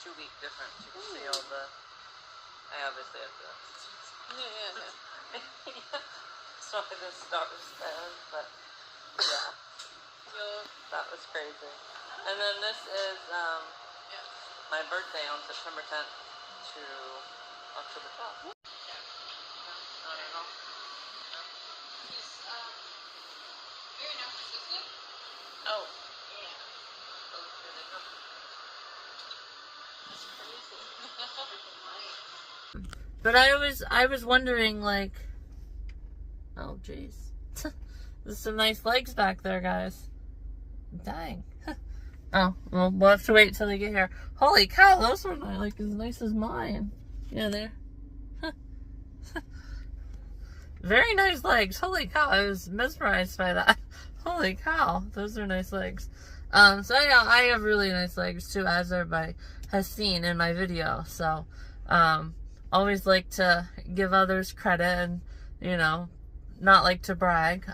2-week difference. You can see all the, I obviously have to, it's not going to start with stand, but yeah, that was crazy. And then this is my birthday on September 10th to October 12th. I don't know. You're in Massachusetts? Oh. But I was wondering, like, oh jeez, there's some nice legs back there, guys. Dang. Oh, well, we'll have to wait till they get here. Holy cow, those were like as nice as mine. Yeah, there. Very nice legs. Holy cow, I was mesmerized by that. Holy cow, those are nice legs. So yeah, I have really nice legs too, as everybody has seen in my video. So, always like to give others credit and, you know, not like to brag.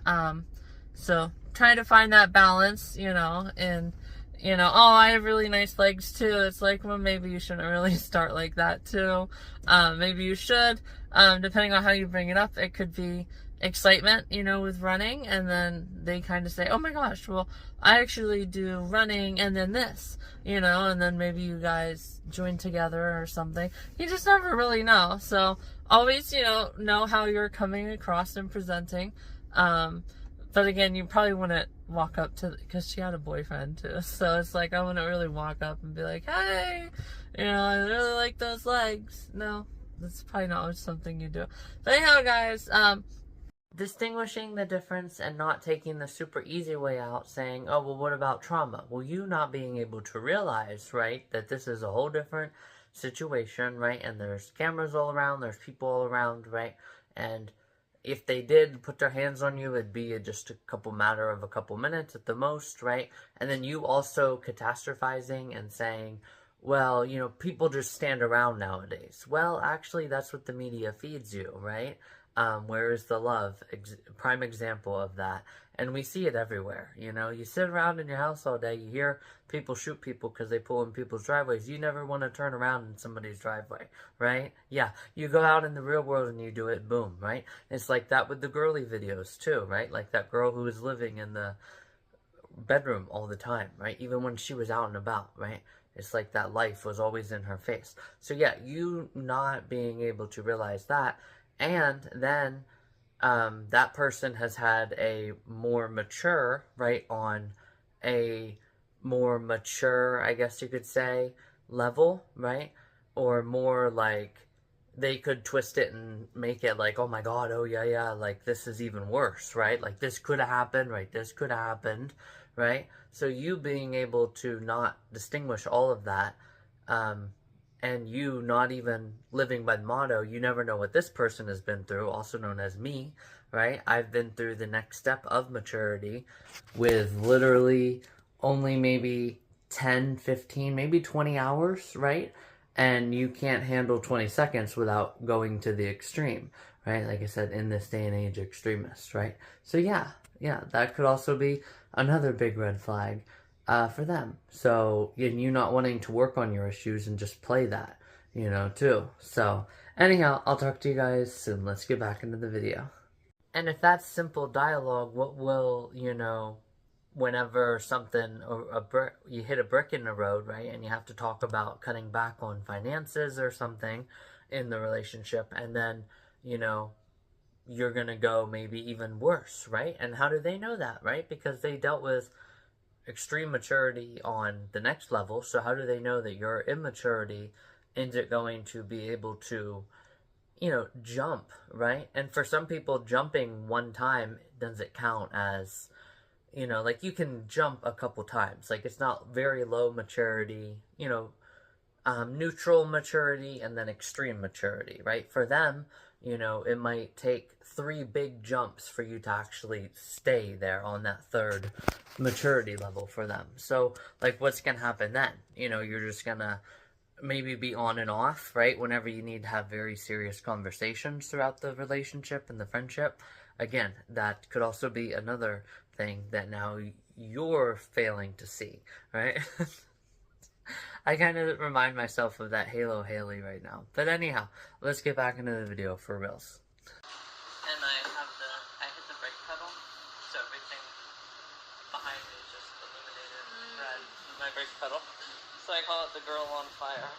So trying to find that balance, you know, and, you know, oh, I have really nice legs too. It's like, well, maybe you shouldn't really start like that too. Maybe you should, depending on how you bring it up. It could be excitement, you know, with running, and then they kind of say, oh my gosh, well, I actually do running and then this, you know, and then maybe you guys join together or something. You just never really know. So always, you know how you're coming across and presenting. But again, you probably wouldn't walk up to, because she had a boyfriend too, so it's like I wouldn't really walk up and be like, hey, you know, I really like those legs. No, that's probably not something you do. But anyhow, guys, distinguishing the difference and not taking the super easy way out, saying, oh, well, what about trauma? Well, you not being able to realize, right, that this is a whole different situation, right, and there's cameras all around, there's people all around, right, and if they did put their hands on you, it'd be just a matter of a couple minutes at the most, right? And then you also catastrophizing and saying, well, you know, people just stand around nowadays. Well, actually, that's what the media feeds you, right? Where is the love? Prime example of that. And we see it everywhere, you know? You sit around in your house all day, you hear people shoot people because they pull in people's driveways. You never want to turn around in somebody's driveway, right? Yeah, you go out in the real world and you do it, boom, right? It's like that with the girly videos too, right? Like that girl who was living in the bedroom all the time, right? Even when she was out and about, right? It's like that life was always in her face. So yeah, you not being able to realize that, and then that person has had a more mature, right, on a more mature, I guess you could say, level, right, or more like they could twist it and make it like, oh my god, oh yeah, like this is even worse, right, like this could have happened, right, this could have happened, right, so you being able to not distinguish all of that, and you not even living by the motto, you never know what this person has been through, also known as me, right? I've been through the next step of maturity with literally only maybe 10, 15, maybe 20 hours, right? And you can't handle 20 seconds without going to the extreme, right? Like I said, in this day and age, extremists, right? So yeah, that could also be another big red flag. For them. So, and you not wanting to work on your issues and just play that, you know, too. So, anyhow, I'll talk to you guys soon. Let's get back into the video. And if that's simple dialogue, what will, you know, whenever something, or you hit a brick in the road, right, and you have to talk about cutting back on finances or something in the relationship, and then, you know, you're gonna go maybe even worse, right? And how do they know that, right? Because they dealt with extreme maturity on the next level, so how do they know that your immaturity isn't going to be able to, you know, jump, right? And for some people, jumping one time doesn't count as, you know, like you can jump a couple times, like it's not very low maturity, you know, neutral maturity and then extreme maturity, right? For them, you know, it might take 3 big jumps for you to actually stay there on that third maturity level for them. So, like, what's gonna happen then? You know, you're just gonna maybe be on and off, right? Whenever you need to have very serious conversations throughout the relationship and the friendship. Again, that could also be another thing that now you're failing to see, right? I kind of remind myself of that Halo Haley right now. But anyhow, let's get back into the video for reals. And I hit the brake pedal, so everything behind me is just illuminated red with my brake pedal. So I call it the girl on fire.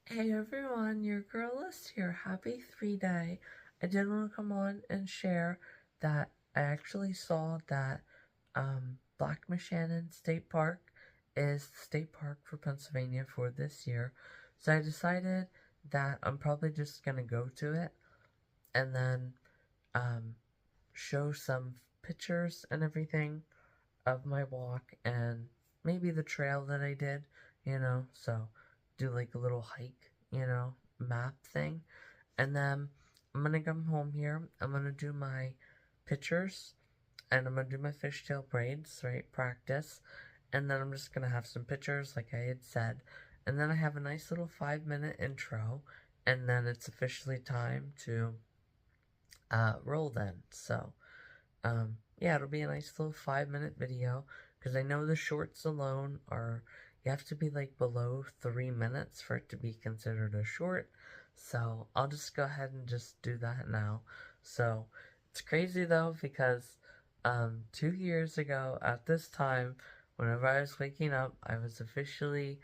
Hey everyone, your girl is here. Happy 3-day. I did want to come on and share that I actually saw that Black Shannon State Park is the state park for Pennsylvania for this year. So I decided that I'm probably just gonna go to it and then show some pictures and everything of my walk and maybe the trail that I did, so do like a little hike, map thing. And then I'm gonna come home here, I'm gonna do my pictures, and I'm gonna do my fishtail braids, right, practice, and then I'm just gonna have some pictures like I had said, and then I have a nice little 5-minute intro, and then it's officially time to roll then. So yeah, it'll be a nice little 5-minute video, because I know the shorts alone are, you have to be like below 3 minutes for it to be considered a short, so I'll just go ahead and just do that now. So it's crazy though, because 2 years ago at this time, whenever I was waking up, I was officially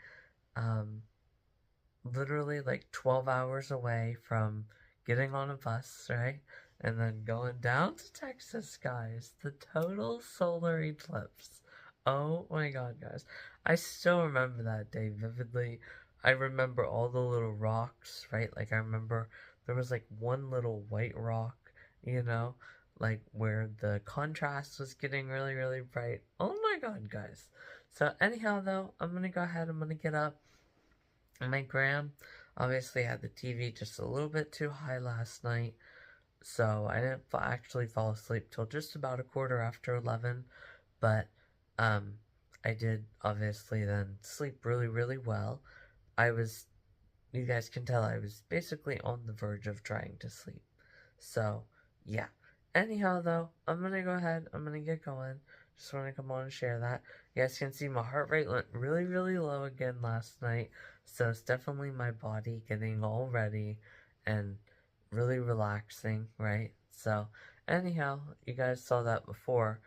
literally like 12 hours away from getting on a bus, right? And then going down to Texas, guys. The total solar eclipse. Oh my god, guys. I still remember that day vividly. I remember all the little rocks, right? Like, I remember there was like one little white rock, like where the contrast was getting really, really bright. Oh my god, guys. So, anyhow, though, I'm gonna go ahead, I'm gonna get up. And my gram obviously had the TV just a little bit too high last night, so I didn't actually fall asleep till just about 11:15, but I did obviously then sleep really, really well. You guys can tell I was basically on the verge of trying to sleep. So, yeah. Anyhow, though, I'm gonna go ahead, I'm gonna get going. Just want to come on and share that. You guys can see my heart rate went really, really low again last night. So it's definitely my body getting all ready and really relaxing, right? So, anyhow, you guys saw that before.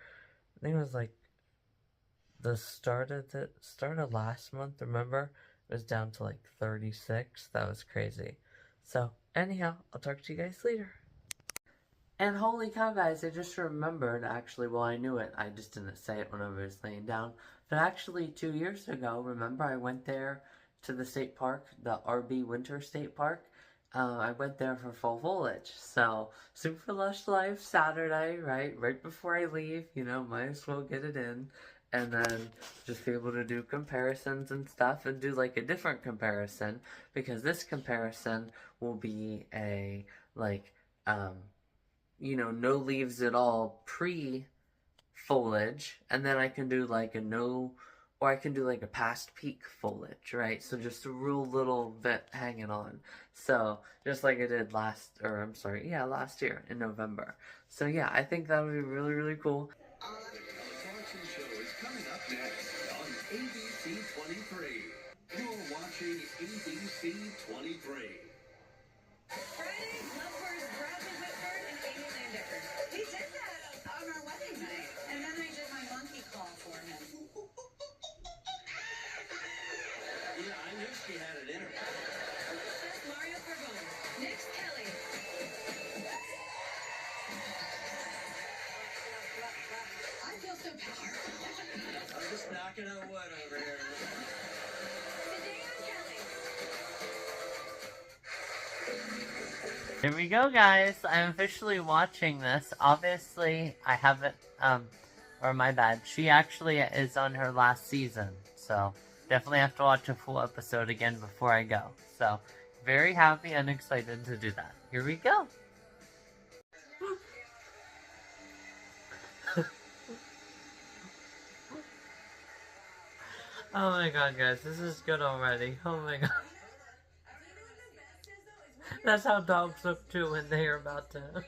I think it was like the start of last month, remember? It was down to like 36. That was crazy. So, anyhow, I'll talk to you guys later. And holy cow, guys, I just remembered, actually, well, I knew it, I just didn't say it when I was laying down, but actually 2 years ago, remember, I went there to the state park, the RB Winter State Park. I went there for full foliage, so Super Lush Live Saturday, right before I leave, might as well get it in, and then just be able to do comparisons and stuff, and do like a different comparison, because this comparison will be a, like, no leaves at all pre-foliage, and then I can do like or I can do like a past peak foliage, right? So just a real little bit hanging on. So just like I did last year in November. So yeah, I think that would be really, really cool. Fortune show is coming up next on ABC 23. You're watching ABC 23. Friday, lovebirds Bradley Whitford and Amy Landecker. We did that on our wedding night. And then I did my monkey call for him. Yeah, I knew she had it in her. Chef Mario Carbone. Nick Kelly. I feel so powerful. I'm just knocking on wood over here. Today on Kelly. Here we go, guys. I'm officially watching this. Obviously, I haven't, or my bad. She actually is on her last season, so definitely have to watch a full episode again before I go. So, very happy and excited to do that. Here we go. Oh my god, guys, this is good already. Oh my god. That's how dogs look too when they are about to...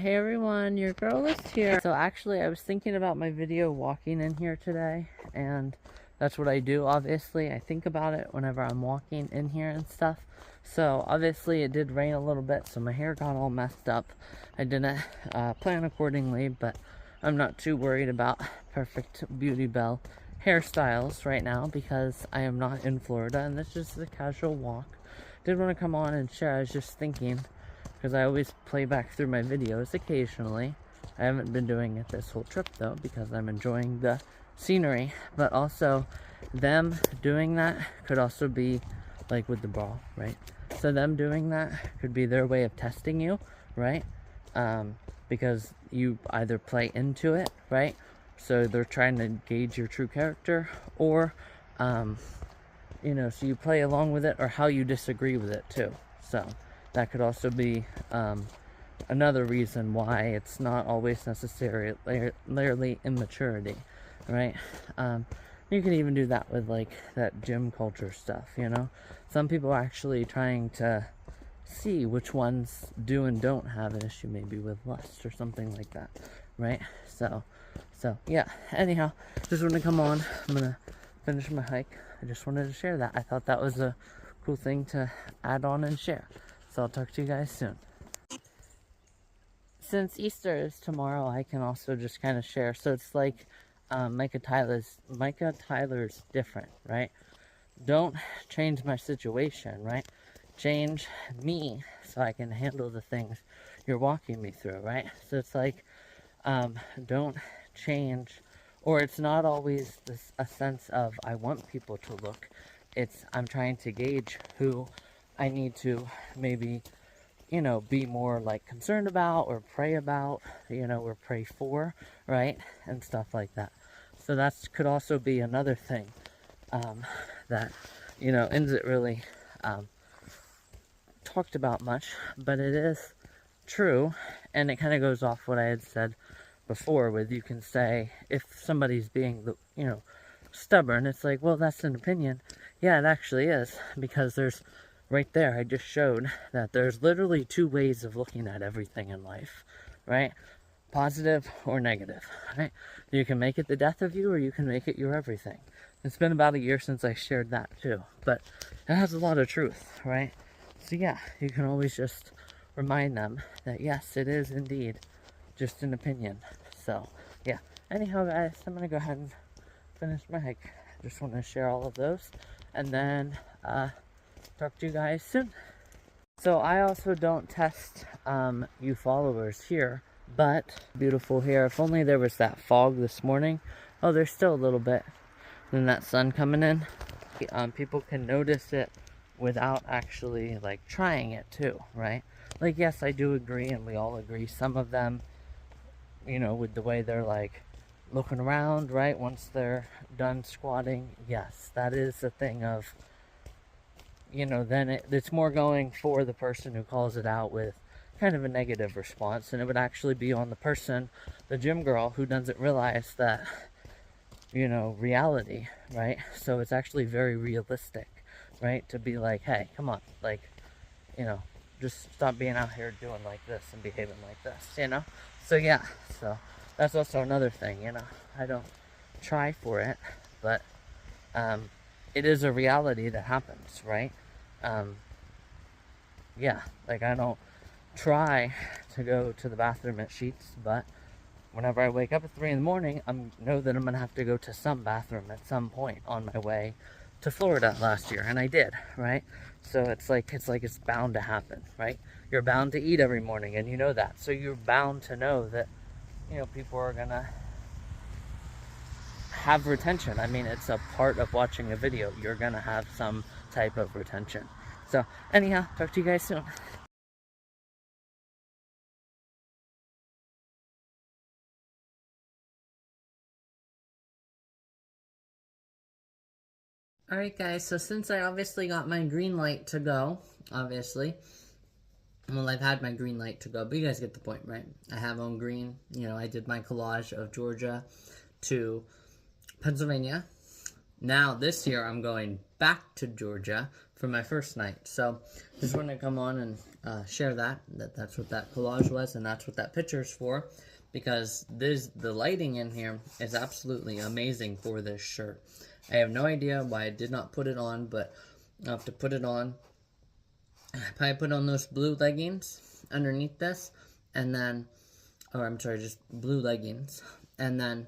Hey everyone, your girl is here. So actually I was thinking about my video walking in here today, and that's what I do. Obviously I think about it whenever I'm walking in here and stuff. So obviously it did rain a little bit, so my hair got all messed up. I didn't plan accordingly, but I'm not too worried about perfect Beauty Bell hairstyles right now because I am not in Florida and it's just a casual walk. Did want to come on and share. I was just thinking, because I always play back through my videos occasionally. I haven't been doing it this whole trip though because I'm enjoying the scenery, but also them doing that could also be like with the ball, right? So them doing that could be their way of testing you, right? Because you either play into it, right? So they're trying to gauge your true character, or you know, so you play along with it, or how you disagree with it too. So that could also be another reason why it's not always necessarily immaturity, right? You can even do that with like that gym culture stuff, you know? Some people are actually trying to see which ones do and don't have an issue, maybe with lust or something like that, right? So yeah, anyhow, just want to come on. I'm gonna finish my hike. I just wanted to share that. I thought that was a cool thing to add on and share. So I'll talk to you guys soon. Since Easter is tomorrow, I can also just kind of share. So it's like Micah Tyler's different, right? Don't change my situation, right? Change me so I can handle the things you're walking me through, right? So it's like, don't change, or it's not always a sense of I want people to look. It's I'm trying to gauge who I need to maybe, you know, be more like concerned about or pray about, you know, or pray for, right? And stuff like that. So that could also be another thing that, you know, isn't really talked about much, but it is true, and it kind of goes off what I had said before with, you can say if somebody's being, you know, stubborn, it's like, well, that's an opinion. Yeah, it actually is, because there's right there, I just showed that there's literally two ways of looking at everything in life, right? Positive or negative, right? You can make it the death of you, or you can make it your everything. It's been about a year since I shared that too, but it has a lot of truth, right? So yeah, you can always just remind them that yes, it is indeed just an opinion. So yeah, anyhow guys, I'm gonna go ahead and finish my hike. Just want to share all of those, and then talk to you guys soon. So I also don't test you followers here, but beautiful here. If only there was that fog this morning. Oh, there's still a little bit. Then that sun coming in. People can notice it without actually like trying it too, right? Like, yes, I do agree, and we all agree, some of them, you know, with the way they're like looking around, right, once they're done squatting, yes, that is a thing of, you know, then it's more going for the person who calls it out with kind of a negative response, and it would actually be on the person, the gym girl, who doesn't realize that, you know, reality, right? So it's actually very realistic, right, to be like, hey, come on, like, you know, just stop being out here doing like this and behaving like this, you know? So yeah, so that's also another thing, you know, I don't try for it, but it is a reality that happens, right? Yeah, like I don't try to go to the bathroom at Sheets, but whenever I wake up at 3 in the morning, I know that I'm gonna have to go to some bathroom at some point on my way to Florida last year, and I did, right? So it's like it's bound to happen, right? You're bound to eat every morning, and you know that, so you're bound to know that, you know, people are gonna have retention. I mean, it's a part of watching a video. You're gonna have some type of retention. So anyhow, talk to you guys soon. Alright guys, so since I obviously got my green light to go, obviously, well, I've had my green light to go, but you guys get the point, right? I have on green, you know, I did my collage of Georgia to Pennsylvania. Now, this year, I'm going back to Georgia for my first night. So just want to come on and share that's what that collage was, and that's what that picture is for, because the lighting in here is absolutely amazing for this shirt. I have no idea why I did not put it on, but I'll have to put it on. I probably put on those blue leggings underneath this, and then, or I'm sorry, just blue leggings, and then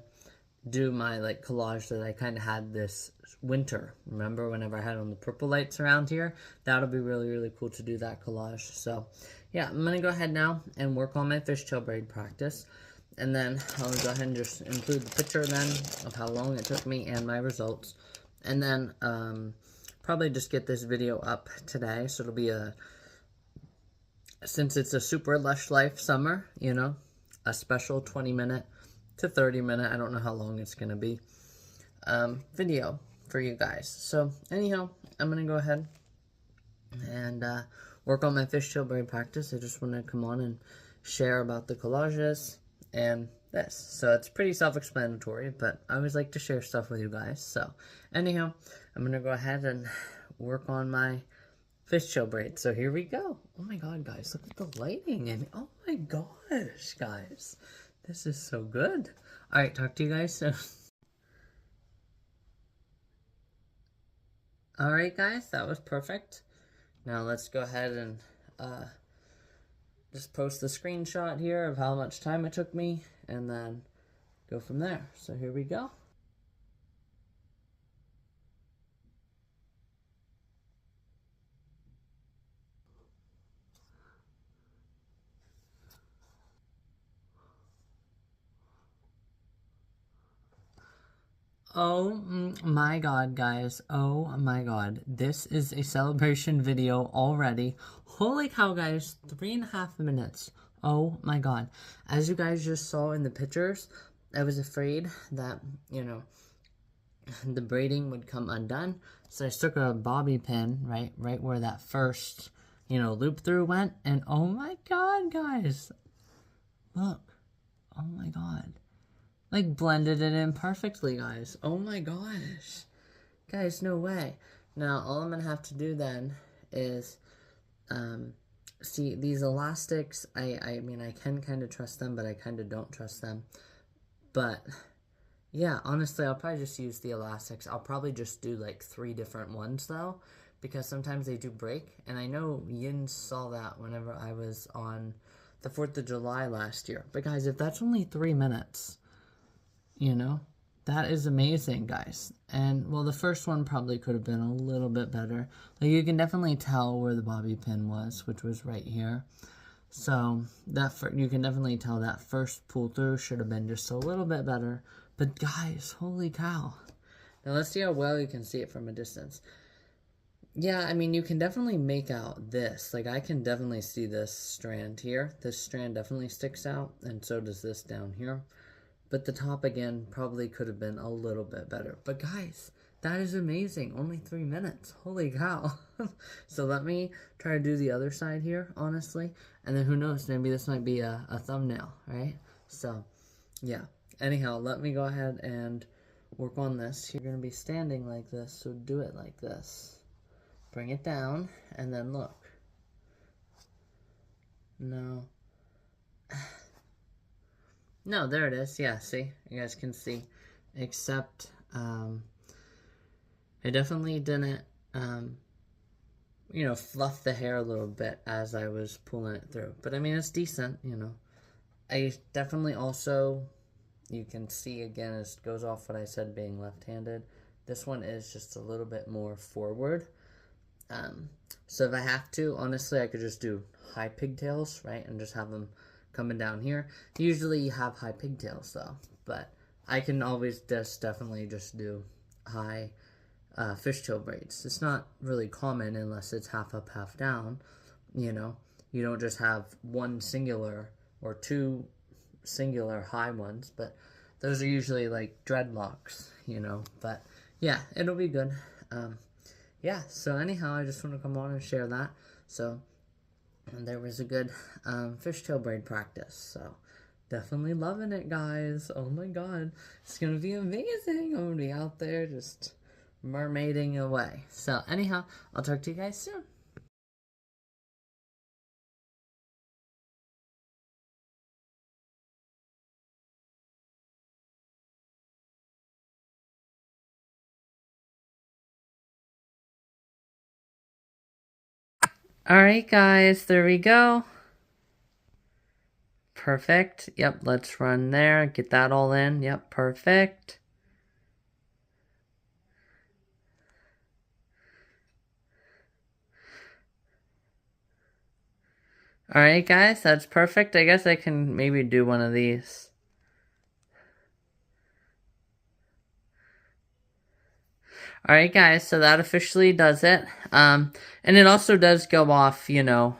do my like collage that I kind of had this winter. Remember whenever I had on the purple lights around here? That'll be really, really cool to do that collage. So yeah, I'm gonna go ahead now and work on my fishtail braid practice, and then I'll go ahead and just include the picture then of how long it took me and my results, and then probably just get this video up today. So it'll be since it's a super Lush Life summer, you know, a special 20-minute to 30-minute, I don't know how long it's gonna be, video for you guys. So anyhow, I'm gonna go ahead and work on my fishtail braid practice. I just want to come on and share about the collages and this. So it's pretty self-explanatory, but I always like to share stuff with you guys. So anyhow, I'm gonna go ahead and work on my fishtail braid. So here we go. Oh my god, guys, look at the lighting, and oh my gosh, guys, this is so good. All right, talk to you guys soon. All right, guys, that was perfect. Now let's go ahead and just post the screenshot here of how much time it took me, and then go from there. So here we go. Oh my god, guys. Oh my god. This is a celebration video already. Holy cow, guys. 3.5 minutes. Oh my god. As you guys just saw in the pictures, I was afraid that, you know, the braiding would come undone. So I stuck a bobby pin right where that first, you know, loop through went. And oh my god, guys. Look. Oh my god. Like, blended it in perfectly, guys. Oh my gosh. Guys, no way. Now, all I'm going to have to do then is, see, these elastics, I mean, I can kind of trust them, but I kind of don't trust them. But, yeah, honestly, I'll probably just use the elastics. I'll probably just do, like, 3 different ones, though, because sometimes they do break. And I know Yin saw that whenever I was on the 4th of July last year. But, guys, if that's only 3 minutes... You know, that is amazing, guys. And, well, the first one probably could have been a little bit better. Like, you can definitely tell where the bobby pin was, which was right here. So, you can definitely tell that first pull through should have been just a little bit better. But, guys, holy cow. Now, let's see how well you can see it from a distance. Yeah, I mean, you can definitely make out this. Like, I can definitely see this strand here. This strand definitely sticks out, and so does this down here. But the top, again, probably could have been a little bit better. But guys, that is amazing. Only 3 minutes. Holy cow. So let me try to do the other side here, honestly. And then who knows, maybe this might be a thumbnail, right? So, yeah. Anyhow, let me go ahead and work on this. You're going to be standing like this, so do it like this. Bring it down, and then look. No. No, there it is. Yeah, see? You guys can see. Except, I definitely didn't, you know, fluff the hair a little bit as I was pulling it through. But, I mean, it's decent, you know. I definitely also, you can see, again, it goes off what I said being left-handed. This one is just a little bit more forward. So if I have to, honestly, I could just do high pigtails, right? And just have them coming down here. Usually you have high pigtails though, but I can always definitely just do high fishtail braids. It's not really common unless it's half up, half down, you know. You don't just have one singular or 2 singular high ones, but those are usually like dreadlocks, you know. But yeah, it'll be good. Yeah, so anyhow, I just want to come on and share that. So, and there was a good fishtail braid practice. So, definitely loving it, guys. Oh my god, it's going to be amazing. I'm going to be out there just mermaiding away. So anyhow, I'll talk to you guys soon. Alright guys, there we go. Perfect. Yep, let's run there. Get that all in. Yep, perfect. Alright guys, that's perfect. I guess I can maybe do one of these. Alright guys, so that officially does it. And it also does go off, you know,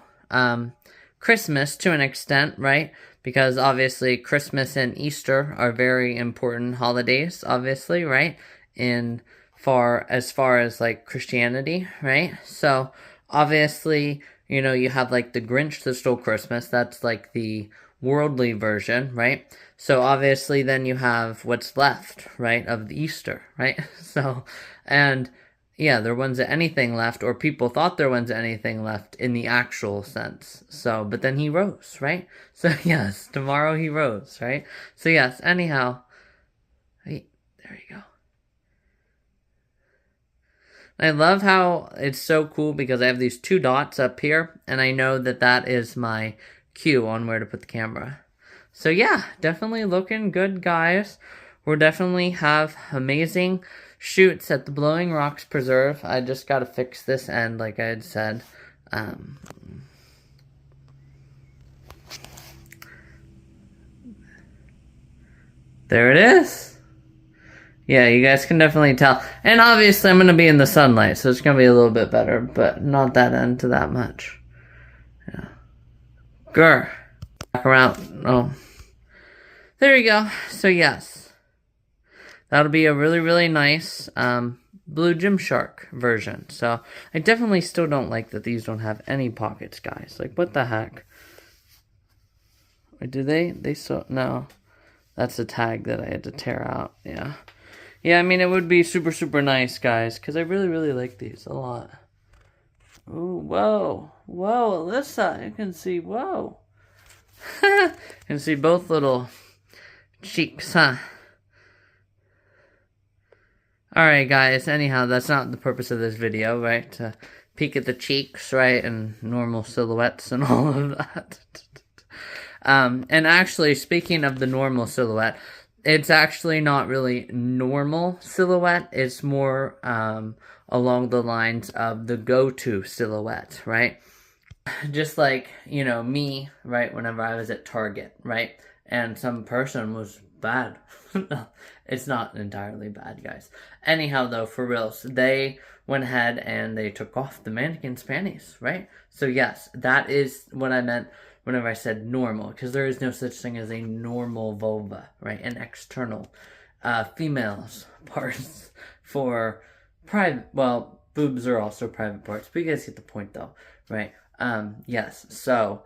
Christmas to an extent, right? Because obviously Christmas and Easter are very important holidays, obviously, right? As far as like Christianity, right? So obviously, you know, you have like the Grinch that stole Christmas. That's like the worldly version, right? So obviously then you have what's left, right, of the Easter, right? So, and yeah, there wasn't anything left, or people thought there wasn't anything left in the actual sense. So, but then he rose, right? So yes, tomorrow he rose, right? So yes, anyhow, wait, there you go. I love how it's so cool because I have these 2 dots up here, and I know that that is my cue on where to put the camera. So yeah, definitely looking good, guys. We'll definitely have amazing shoots at the Blowing Rocks Preserve. I just gotta fix this end, like I had said. There it is. Yeah, you guys can definitely tell. And obviously I'm going to be in the sunlight, so it's going to be a little bit better, but not that end to that much. Yeah. Grr. Back around. Oh. There you go. So yes. That'll be a really, really nice blue Gymshark version. So I definitely still don't like that these don't have any pockets, guys. Like, what the heck? Or do they? They still... No. That's a tag that I had to tear out. Yeah. Yeah, I mean, it would be super, super nice, guys, because I really, really like these a lot. Ooh, whoa. Whoa, Alyssa, you can see, whoa. You can see both little cheeks, huh? Alright, guys, anyhow, that's not the purpose of this video, right? To peek at the cheeks, right? And normal silhouettes and all of that. And actually, speaking of the normal silhouette, it's actually not really normal silhouette. It's more along the lines of the go-to silhouette, right? Just like, you know, me, right, whenever I was at Target, right? And some person was bad. No, it's not entirely bad, guys. Anyhow, though, for reals, they went ahead and they took off the mannequin's panties, right? So yes, that is what I meant whenever I said normal, because there is no such thing as a normal vulva, right? An external female's parts for private, well, boobs are also private parts, but you guys get the point though, right? Yes, so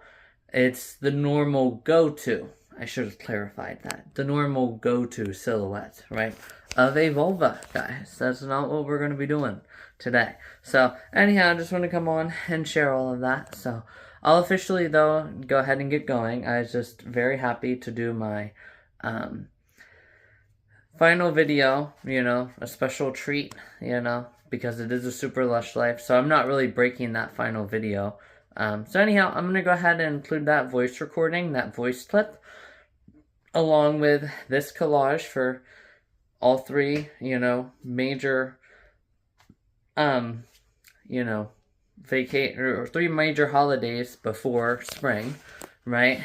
it's the normal go-to, I should have clarified that, the normal go-to silhouette, right, of a vulva, guys. That's not what we're going to be doing today. So anyhow, I just want to come on and share all of that. So I'll officially, though, go ahead and get going. I was just very happy to do my final video, you know, a special treat, you know, because it is a super lush life. So I'm not really breaking that final video. So anyhow, I'm going to go ahead and include that voice recording, that voice clip, along with this collage for all 3, you know, major, you know, or 3 major holidays before spring, right?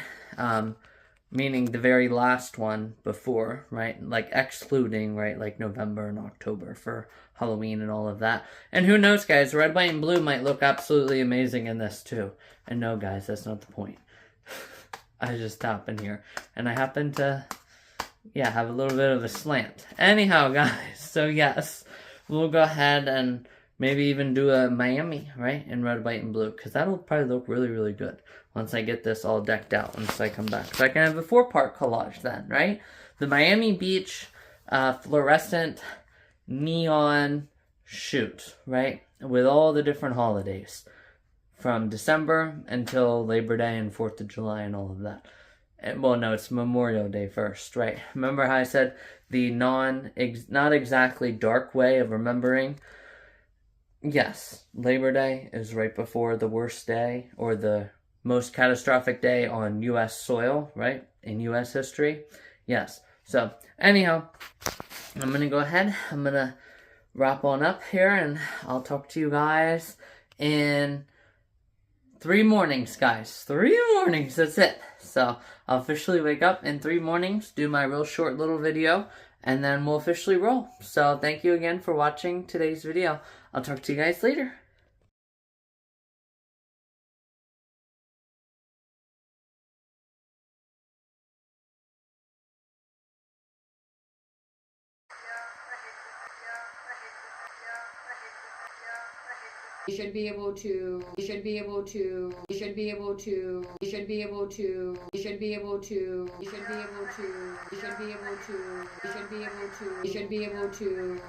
Meaning the very last one before, right? Like excluding, right? Like November and October for Halloween and all of that. And who knows, guys? Red, white, and blue might look absolutely amazing in this too. And no, guys, that's not the point. I just happen here, and I happen to, yeah, have a little bit of a slant. Anyhow, guys, so yes, we'll go ahead and maybe even do a Miami, right, in red, white, and blue, because that'll probably look really, really good once I get this all decked out, once I come back. So I can have a 4-part collage then, right? The Miami Beach fluorescent neon shoot, right? With all the different holidays from December until Labor Day and 4th of July and all of that. Well, no, it's Memorial Day first, right? Remember how I said the not exactly dark way of remembering? Yes, Labor Day is right before the worst day or the most catastrophic day on U.S. soil, right? In U.S. history. Yes. So, anyhow, I'm going to go ahead. I'm going to wrap on up here, and I'll talk to you guys in 3 mornings, guys. 3 mornings, that's it. So, I'll officially wake up in 3 mornings, do my real short little video, and then we'll officially roll. So, thank you again for watching today's video. I'll talk to you guys later. You should be able to, you should be able to, you should be able to, you should be able to, you should be able to, you should be able to, you should be able to, you should be able to, you should be able to,